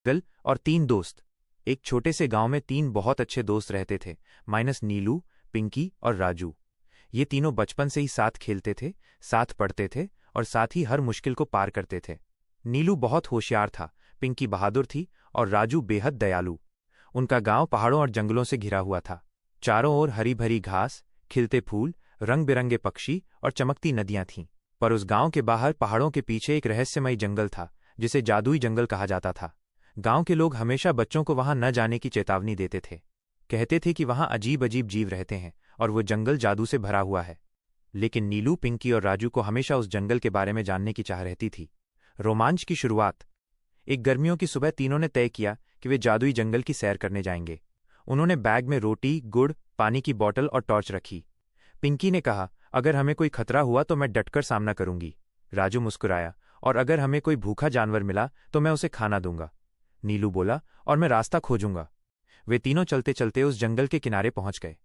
गल और तीन दोस्त। एक छोटे से गांव में तीन बहुत अच्छे दोस्त रहते थे, माइनस नीलू, पिंकी और राजू। ये तीनों बचपन से ही साथ खेलते थे, साथ पढ़ते थे और साथ ही हर मुश्किल को पार करते थे। नीलू बहुत होशियार था, पिंकी बहादुर थी और राजू बेहद दयालु। उनका गांव पहाड़ों और जंगलों से घिरा हुआ था। चारों ओर हरी भरी घास, खिलते फूल, रंग बिरंगे पक्षी और चमकती नदियां थीं। पर उस गांव के बाहर पहाड़ों के पीछे एक रहस्यमयी जंगल था, जिसे जादुई जंगल कहा जाता था। गांव के लोग हमेशा बच्चों को वहां न जाने की चेतावनी देते थे। कहते थे कि वहां अजीब अजीब जीव रहते हैं और वो जंगल जादू से भरा हुआ है। लेकिन नीलू, पिंकी और राजू को हमेशा उस जंगल के बारे में जानने की चाह रहती थी। रोमांच की शुरुआत। एक गर्मियों की सुबह तीनों ने तय किया कि वे जादुई जंगल की सैर करने जाएंगे। उन्होंने बैग में रोटी, गुड़, पानी की बोतल और टॉर्च रखी। पिंकी ने कहा, अगर हमें कोई खतरा हुआ तो मैं डटकर सामना करूंगी। राजू मुस्कुराया, और अगर हमें कोई भूखा जानवर मिला तो मैं उसे खाना दूंगा। नीलू बोला, और मैं रास्ता खोजूंगा। वे तीनों चलते चलते उस जंगल के किनारे पहुंच गए।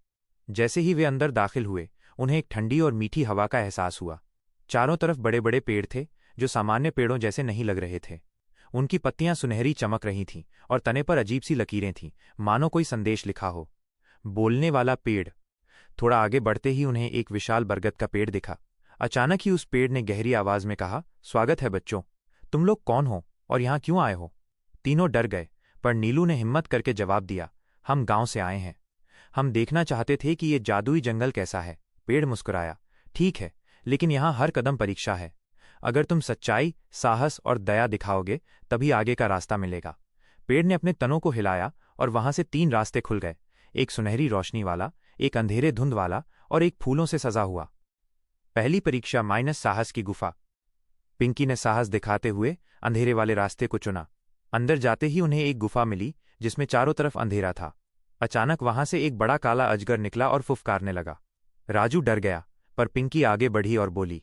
जैसे ही वे अंदर दाखिल हुए, उन्हें एक ठंडी और मीठी हवा का एहसास हुआ। चारों तरफ बड़े बड़े पेड़ थे, जो सामान्य पेड़ों जैसे नहीं लग रहे थे। उनकी पत्तियां सुनहरी चमक रही थीं और तने पर अजीब सी लकीरें थीं, मानो कोई संदेश लिखा हो। बोलने वाला पेड़। थोड़ा आगे बढ़ते ही उन्हें एक विशाल बरगद का पेड़ दिखा। अचानक ही उस पेड़ ने गहरी आवाज में कहा, स्वागत है बच्चों। तुम लोग कौन हो और यहां क्यों आए हो? तीनों डर गए, पर नीलू ने हिम्मत करके जवाब दिया, हम गांव से आए हैं। हम देखना चाहते थे कि ये जादुई जंगल कैसा है। पेड़ मुस्कुराया, ठीक है, लेकिन यहां हर कदम परीक्षा है। अगर तुम सच्चाई, साहस और दया दिखाओगे तभी आगे का रास्ता मिलेगा। पेड़ ने अपने तनों को हिलाया और वहां से तीन रास्ते खुल गए, एक सुनहरी रोशनी वाला, एक अंधेरे धुंध वाला और एक फूलों से सजा हुआ। पहली परीक्षा माइनस साहस की गुफा। पिंकी ने साहस दिखाते हुए अंधेरे वाले रास्ते को चुना। अंदर जाते ही उन्हें एक गुफा मिली जिसमें चारों तरफ अंधेरा था। अचानक वहां से एक बड़ा काला अजगर निकला और फुफकारने लगा। राजू डर गया, पर पिंकी आगे बढ़ी और बोली,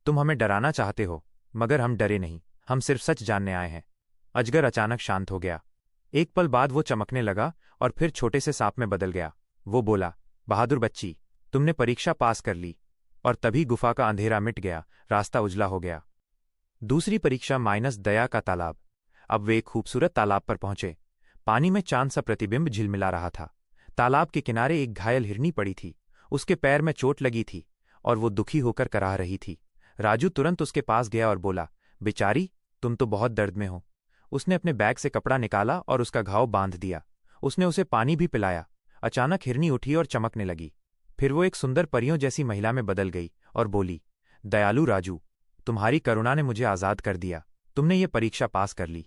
तुम हमें डराना चाहते हो, मगर हम डरे नहीं, हम सिर्फ सच जानने आए हैं। अजगर अचानक शांत हो गया। एक पल बाद वो चमकने लगा और फिर छोटे से सांप में बदल गया। वो बोला, बहादुर बच्ची, तुमने परीक्षा पास कर ली। और तभी गुफा का अंधेरा मिट गया, रास्ता उजला हो गया। दूसरी परीक्षा माइनस दया का तालाब। अब वे एक खूबसूरत तालाब पर पहुंचे। पानी में चांद सा प्रतिबिंब झिलमिला रहा था। तालाब के किनारे एक घायल हिरनी पड़ी थी। उसके पैर में चोट लगी थी और वो दुखी होकर कराह रही थी। राजू तुरंत उसके पास गया और बोला, बेचारी, तुम तो बहुत दर्द में हो। उसने अपने बैग से कपड़ा निकाला और उसका घाव बांध दिया। उसने उसे पानी भी पिलाया। अचानक हिरनी उठी और चमकने लगी। फिर वो एक सुंदर परियों जैसी महिला में बदल गई और बोली, दयालु राजू, तुम्हारी करुणा ने मुझे आजाद कर दिया। तुमने ये परीक्षा पास कर ली।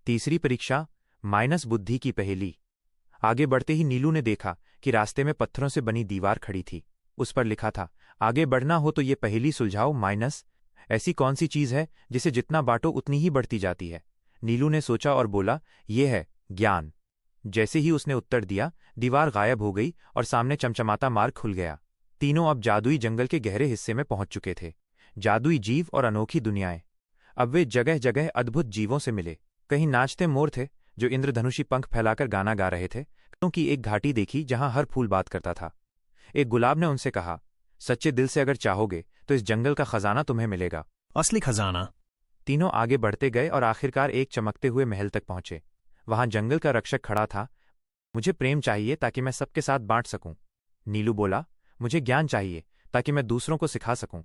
तीसरी परीक्षा माइनस बुद्धि की पहेली। आगे बढ़ते ही नीलू ने देखा कि रास्ते में पत्थरों से बनी दीवार खड़ी थी। उस पर लिखा था, आगे बढ़ना हो तो ये पहेली सुलझाओ माइनस। ऐसी कौन सी चीज है जिसे जितना बांटो उतनी ही बढ़ती जाती है? नीलू ने सोचा और बोला, ये है ज्ञान। जैसे ही उसने उत्तर दिया, दीवार गायब हो गई और सामने चमचमाता मार्ग खुल गया। तीनों अब जादुई जंगल के गहरे हिस्से में पहुंच चुके थे। जादुई जीव और अनोखी दुनियाएं। अब वे जगह जगह अद्भुत जीवों से मिले। कहीं नाचते मोर थे जो इंद्रधनुषी पंख फैलाकर गाना गा रहे थे। क्योंकि एक घाटी देखी जहां हर फूल बात करता था। एक गुलाब ने उनसे कहा, सच्चे दिल से अगर चाहोगे तो इस जंगल का खजाना तुम्हें मिलेगा। असली खजाना। तीनों आगे बढ़ते गए और आखिरकार एक चमकते हुए महल तक पहुंचे। वहां जंगल का रक्षक खड़ा था। मुझे प्रेम चाहिए ताकि मैं सबके साथ बांट सकूं। नीलू बोला, मुझे ज्ञान चाहिए ताकि मैं दूसरों को सिखा सकूं।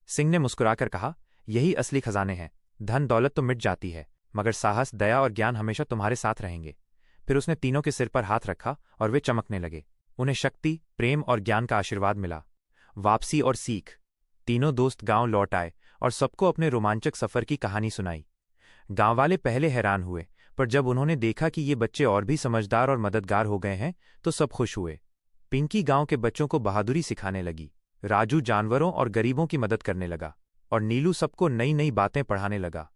सिंह ने मुस्कुराकर कहा, यही असली खजाने हैं। धन दौलत तो मिट जाती है, मगर साहस, दया और ज्ञान हमेशा तुम्हारे साथ रहेंगे। फिर उसने तीनों के सिर पर हाथ रखा और वे चमकने लगे। उन्हें शक्ति, प्रेम और ज्ञान का आशीर्वाद मिला। वापसी और सीख। तीनों दोस्त गांव लौट आए और सबको अपने रोमांचक सफर की कहानी सुनाई। गांव वाले पहले हैरान हुए, पर जब उन्होंने देखा कि ये बच्चे और भी समझदार और मददगार हो गए हैं तो सब खुश हुए। पिंकी गांव के बच्चों को बहादुरी सिखाने लगी। राजू जानवरों और गरीबों की मदद करने लगा और नीलू सबको नई नई बातें पढ़ाने लगा।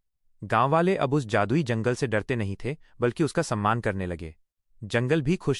गांव वाले अब उस जादुई जंगल से डरते नहीं थे, बल्कि उसका सम्मान करने लगे। जंगल भी खुश